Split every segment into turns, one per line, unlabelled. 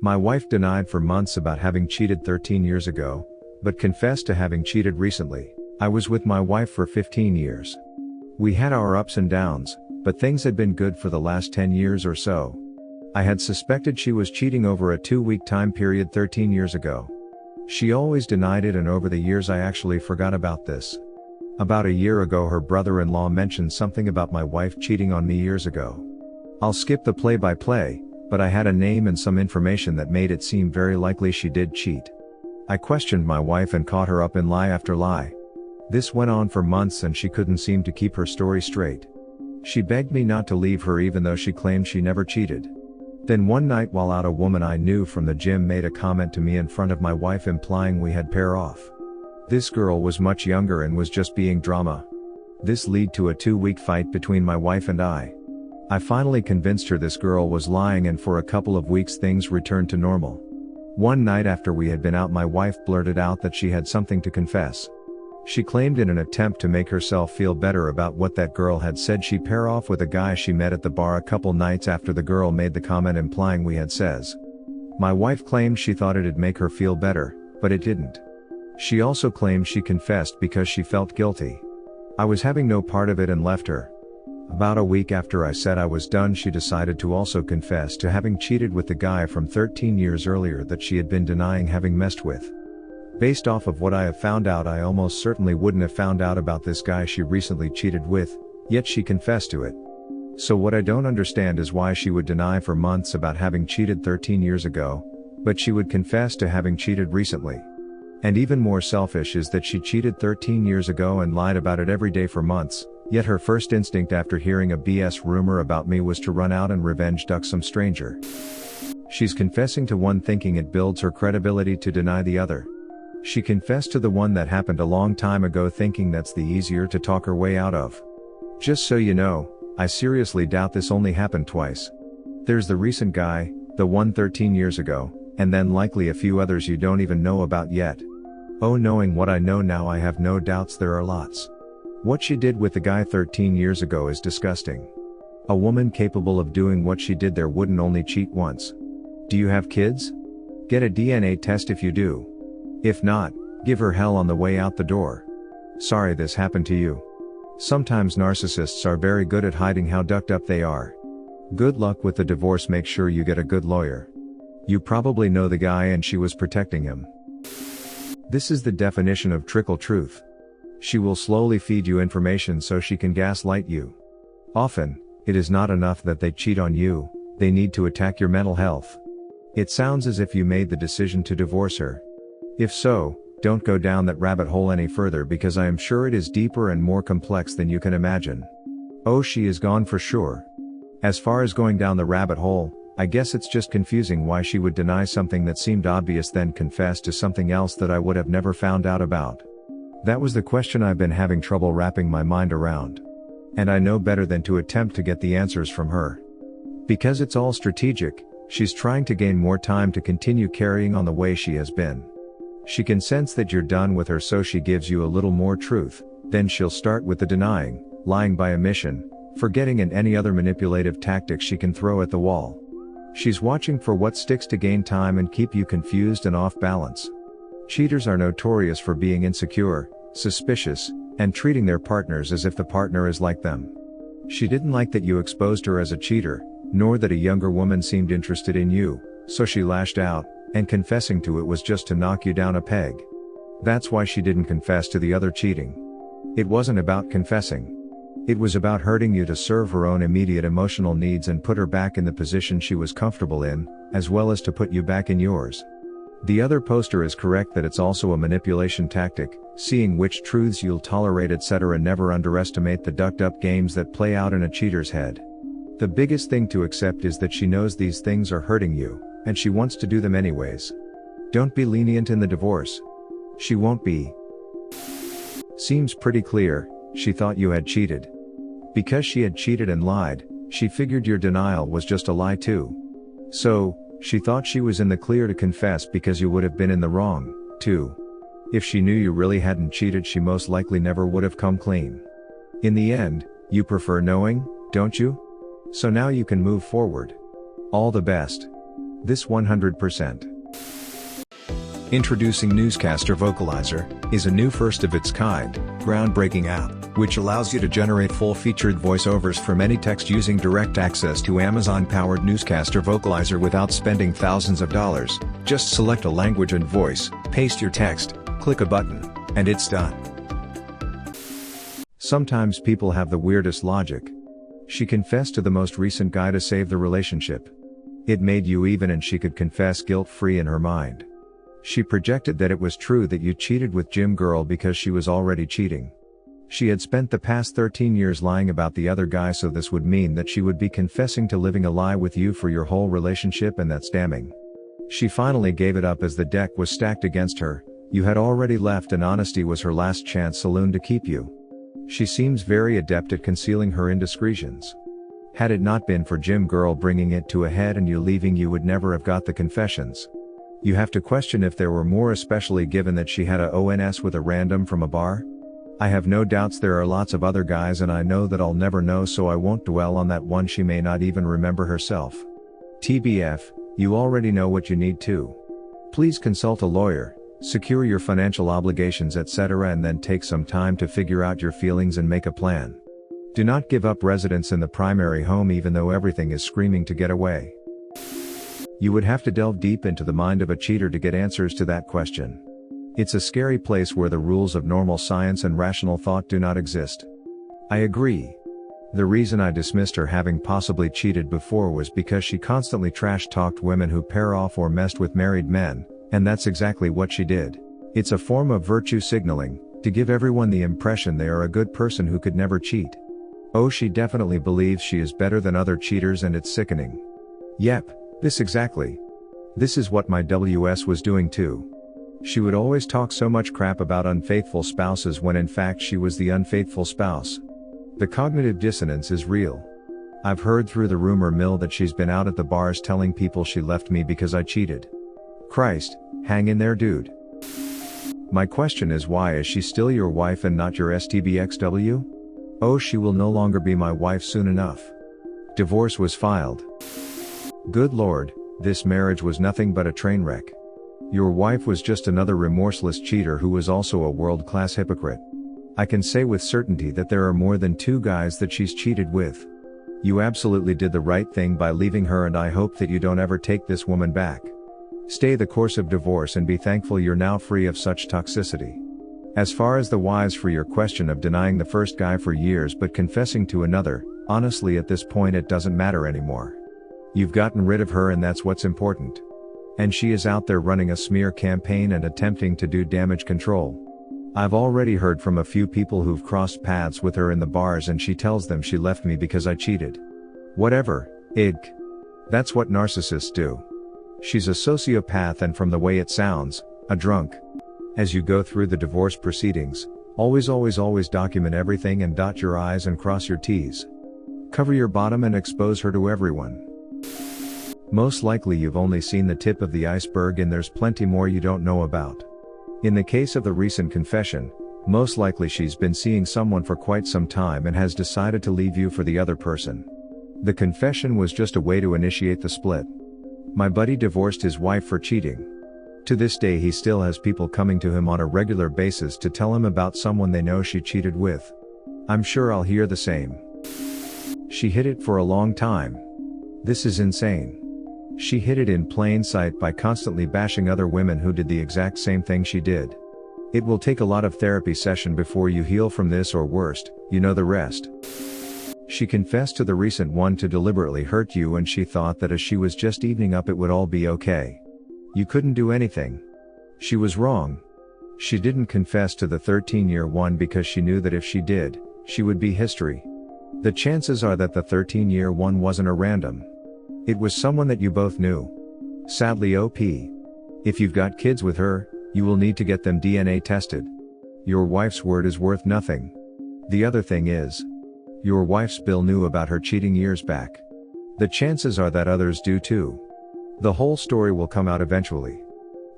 My wife denied for months about having cheated 13 years ago, but confessed to having cheated recently. I was with my wife for 15 years. We had our ups and downs, but things had been good for the last 10 years or so. I had suspected she was cheating over a 2-week time period 13 years ago. She always denied it, and over the years I actually forgot about this. About a year ago her brother-in-law mentioned something about my wife cheating on me years ago. I'll skip the play-by-play, but I had a name and some information that made it seem very likely she did cheat. I questioned my wife and caught her up in lie after lie. This went on for months and she couldn't seem to keep her story straight. She begged me not to leave her even though she claimed she never cheated. Then one night while out, a woman I knew from the gym made a comment to me in front of my wife implying we had pair off. This girl was much younger and was just being drama. This led to a 2-week fight between my wife and I. I finally convinced her this girl was lying, and for a couple of weeks things returned to normal. One night after we had been out, my wife blurted out that she had something to confess. She claimed in an attempt to make herself feel better about what that girl had said she pair off with a guy she met at the bar a couple nights after the girl made the comment implying we had sex. My wife claimed she thought it'd make her feel better, but it didn't. She also claimed she confessed because she felt guilty. I was having no part of it and left her. About a week after I said I was done, she decided to also confess to having cheated with the guy from 13 years earlier that she had been denying having messed with. Based off of what I have found out, I almost certainly wouldn't have found out about this guy she recently cheated with, yet she confessed to it. So what I don't understand is why she would deny for months about having cheated 13 years ago, but she would confess to having cheated recently. And even more selfish is that she cheated 13 years ago and lied about it every day for months, yet her first instinct after hearing a BS rumor about me was to run out and revenge duck some stranger. She's confessing to one thinking it builds her credibility to deny the other. She confessed to the one that happened a long time ago thinking that's the easier to talk her way out of. Just so you know, I seriously doubt this only happened twice. There's the recent guy, the one 13 years ago, and then likely a few others you don't even know about yet. Oh, knowing what I know now, I have no doubts there are lots. What she did with the guy 13 years ago is disgusting. A woman capable of doing what she did there wouldn't only cheat once. Do you have kids? Get a DNA test if you do. If not, give her hell on the way out the door. Sorry this happened to you. Sometimes narcissists are very good at hiding how ducked up they are. Good luck with the divorce. Make sure you get a good lawyer. You probably know the guy and she was protecting him. This is the definition of trickle truth. She will slowly feed you information so she can gaslight you. Often, it is not enough that they cheat on you, they need to attack your mental health. It sounds as if you made the decision to divorce her. If so, don't go down that rabbit hole any further because I am sure it is deeper and more complex than you can imagine. Oh, she is gone for sure. As far as going down the rabbit hole, I guess it's just confusing why she would deny something that seemed obvious then confess to something else that I would have never found out about. That was the question I've been having trouble wrapping my mind around. And I know better than to attempt to get the answers from her. Because it's all strategic, she's trying to gain more time to continue carrying on the way she has been. She can sense that you're done with her, so she gives you a little more truth, then she'll start with the denying, lying by omission, forgetting, and any other manipulative tactics she can throw at the wall. She's watching for what sticks to gain time and keep you confused and off balance. Cheaters are notorious for being insecure, suspicious, and treating their partners as if the partner is like them. She didn't like that you exposed her as a cheater, nor that a younger woman seemed interested in you, so she lashed out, and confessing to it was just to knock you down a peg. That's why she didn't confess to the other cheating. It wasn't about confessing. It was about hurting you to serve her own immediate emotional needs and put her back in the position she was comfortable in, as well as to put you back in yours. The other poster is correct that it's also a manipulation tactic, seeing which truths you'll tolerate, etc. Never underestimate the ducked up games that play out in a cheater's head. The biggest thing to accept is that she knows these things are hurting you, and she wants to do them anyways. Don't be lenient in the divorce. She won't be. Seems pretty clear, she thought you had cheated. Because she had cheated and lied, she figured your denial was just a lie too. So, she thought she was in the clear to confess because you would have been in the wrong, too. If she knew you really hadn't cheated, she most likely never would have come clean. In the end, you prefer knowing, don't you? So now you can move forward. All the best. This 100%. Introducing Newscaster Vocalizer is a new first-of-its-kind, groundbreaking app, which allows you to generate full-featured voiceovers from any text using direct access to Amazon-powered Newscaster Vocalizer without spending thousands of dollars. Just select a language and voice, paste your text, click a button, and it's done. Sometimes people have the weirdest logic. She confessed to the most recent guy to save the relationship. It made you even, and she could confess guilt-free in her mind. She projected that it was true that you cheated with Jim Girl because she was already cheating. She had spent the past 13 years lying about the other guy, so this would mean that she would be confessing to living a lie with you for your whole relationship, and that's damning. She finally gave it up as the deck was stacked against her. You had already left, and honesty was her last chance saloon to keep you. She seems very adept at concealing her indiscretions. Had it not been for Jim Girl bringing it to a head and you leaving, you would never have got the confessions. You have to question if there were more, especially given that she had a ONS with a random from a bar. I have no doubts there are lots of other guys, and I know that I'll never know, so I won't dwell on that one. She may not even remember herself. TBF, you already know what you need to. Please consult a lawyer, secure your financial obligations, etc., and then take some time to figure out your feelings and make a plan. Do not give up residence in the primary home even though everything is screaming to get away. You would have to delve deep into the mind of a cheater to get answers to that question. It's a scary place where the rules of normal science and rational thought do not exist. I agree. The reason I dismissed her having possibly cheated before was because she constantly trash-talked women who pair off or messed with married men, and that's exactly what she did. It's a form of virtue signaling, to give everyone the impression they are a good person who could never cheat. Oh, she definitely believes she is better than other cheaters, and it's sickening. Yep. This exactly. This is what my WS was doing too. She would always talk so much crap about unfaithful spouses when in fact she was the unfaithful spouse. The cognitive dissonance is real. I've heard through the rumor mill that she's been out at the bars telling people she left me because I cheated. Christ, hang in there, dude. My question is, why is she still your wife and not your STBXW? Oh, she will no longer be my wife soon enough. Divorce was filed. Good Lord, this marriage was nothing but a train wreck. Your wife was just another remorseless cheater who was also a world-class hypocrite. I can say with certainty that there are more than 2 guys that she's cheated with. You absolutely did the right thing by leaving her, and I hope that you don't ever take this woman back. Stay the course of divorce and be thankful you're now free of such toxicity. As far as the whys for your question of denying the first guy for years but confessing to another, honestly at this point it doesn't matter anymore. You've gotten rid of her, and that's what's important. And she is out there running a smear campaign and attempting to do damage control. I've already heard from a few people who've crossed paths with her in the bars, and she tells them she left me because I cheated. Whatever, ig. That's what narcissists do. She's a sociopath, and from the way it sounds, a drunk. As you go through the divorce proceedings, always document everything and dot your I's and cross your T's. Cover your bottom and expose her to everyone. Most likely you've only seen the tip of the iceberg, and there's plenty more you don't know about. In the case of the recent confession, most likely she's been seeing someone for quite some time and has decided to leave you for the other person. The confession was just a way to initiate the split. My buddy divorced his wife for cheating. To this day he still has people coming to him on a regular basis to tell him about someone they know she cheated with. I'm sure I'll hear the same. She hid it for a long time. This is insane. She hid it in plain sight by constantly bashing other women who did the exact same thing she did. It will take a lot of therapy session before you heal from this, or worst, you know the rest. She confessed to the recent one to deliberately hurt you, and she thought that as she was just evening up it would all be okay. You couldn't do anything. She was wrong. She didn't confess to the 13-year one because she knew that if she did, she would be history. The chances are that the 13-year one wasn't a random. It was someone that you both knew. Sadly, OP. If you've got kids with her, you will need to get them DNA tested. Your wife's word is worth nothing. The other thing is, your wife's bill knew about her cheating years back. The chances are that others do too. The whole story will come out eventually.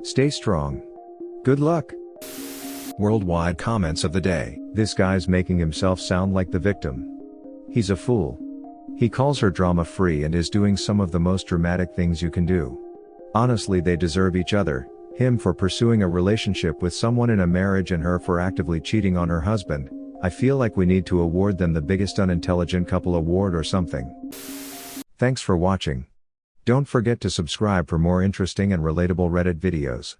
Stay strong. Good luck. Worldwide comments of the day. This guy's making himself sound like the victim. He's a fool. He calls her drama-free and is doing some of the most dramatic things you can do. Honestly, they deserve each other, him for pursuing a relationship with someone in a marriage and her for actively cheating on her husband. I feel like we need to award them the biggest unintelligent couple award or something. Thanks for watching. Don't forget to subscribe for more interesting and relatable Reddit videos.